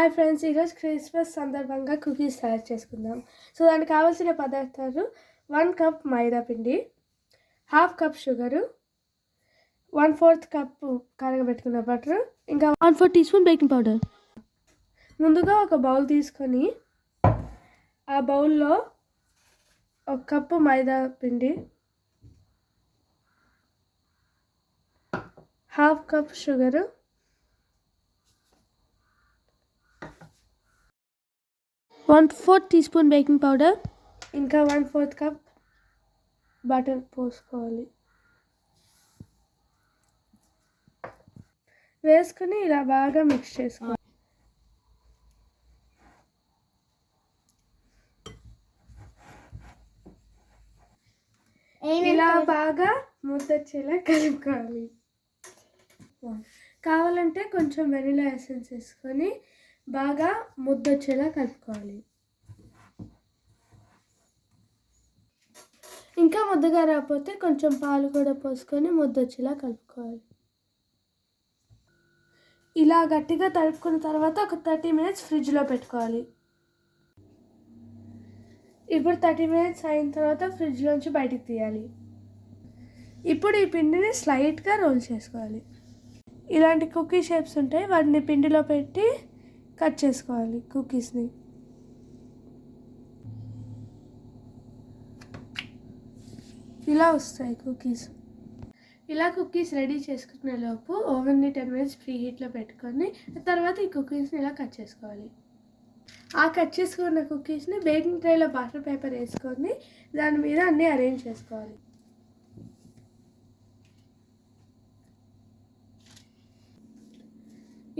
Hi friends, ఈరోజు Christmas సందర్భంగా cookies తయారు చేసుకుందాం. సో దానికి కావాల్సిన పదార్థాలు 1 కప్ మైదా పిండి, 1/2 కప్ షుగరు, 1/4 కప్పు కరగబెట్టుకున్న బటర్, ఇంకా 1/4 టీ స్పూన్ బేకింగ్ పౌడర్. ముందుగా ఒక బౌల్ తీసుకొని ఆ బౌల్లో 1 కప్పు మైదా పిండి, 1/2 cup sugar, 1/4 teaspoon baking powder, ఇంకా 1/4 కప్ బటర్ పోసుకోవాలి. వేసుకుని ఇలా బాగా మిక్స్ చేసుకోవాలి. ఇలా బాగా ముద్దొచ్చేలా కలుపుకోవాలి. కావాలంటే కొంచెం వెనిలా ఎసెన్స్ వేసుకొని బాగా ముద్దొచ్చేలా కలుపుకోవాలి. ఇంకా ముద్దగా రాకపోతే కొంచెం పాలు కూడా పోసుకొని ముద్దొచ్చేలా కలుపుకోవాలి. ఇలా గట్టిగా తడుపుకున్న తర్వాత ఒక 30 మినిట్స్ ఫ్రిడ్జ్లో పెట్టుకోవాలి. ఇప్పుడు 30 మినిట్స్ అయిన తర్వాత ఫ్రిడ్జ్లోంచి బయటికి తీయాలి. ఇప్పుడు ఈ పిండిని స్లైట్గా రోల్ చేసుకోవాలి. ఇలాంటి కుకీ షేప్స్ ఉంటాయి, వాటిని పిండిలో పెట్టి కట్ చేసుకోవాలి. కుకీస్ని ఇలా వస్తాయి కుకీస్. ఇలా కుకీస్ రెడీ చేసుకునే లోపు ఓవెన్ని 10 మినిట్స్ ప్రీ హీట్లో పెట్టుకొని తర్వాత ఈ కుకీస్ని ఇలా కట్ చేసుకోవాలి. ఆ కట్ చేసుకున్న కుకీస్ని బేకింగ్ ట్రేలో బటర్ పేపర్ వేసుకొని దాని మీద అన్నీ అరేంజ్ చేసుకోవాలి.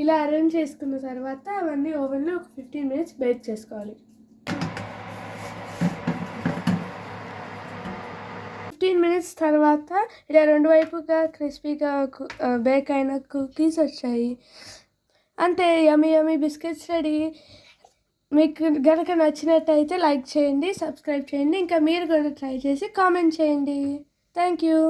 ఇలా అరేంజ్ చేసుకున్న తర్వాత అవన్నీ ఓవెన్లో ఒక 15 మినిట్స్ బేక్ చేసుకోవాలి. 15 మినిట్స్ తర్వాత ఇలా రెండు వైపుగా క్రిస్పీగా బేక్ అయిన కుకీస్ వచ్చాయి. అంతే, యమ్మీ యమ్మీ బిస్కెట్స్ రెడీ. మీకు కనుక నచ్చినట్టయితే లైక్ చేయండి, సబ్స్క్రైబ్ చేయండి, ఇంకా మీరు కూడా ట్రై చేసి కామెంట్ చేయండి. Thank you.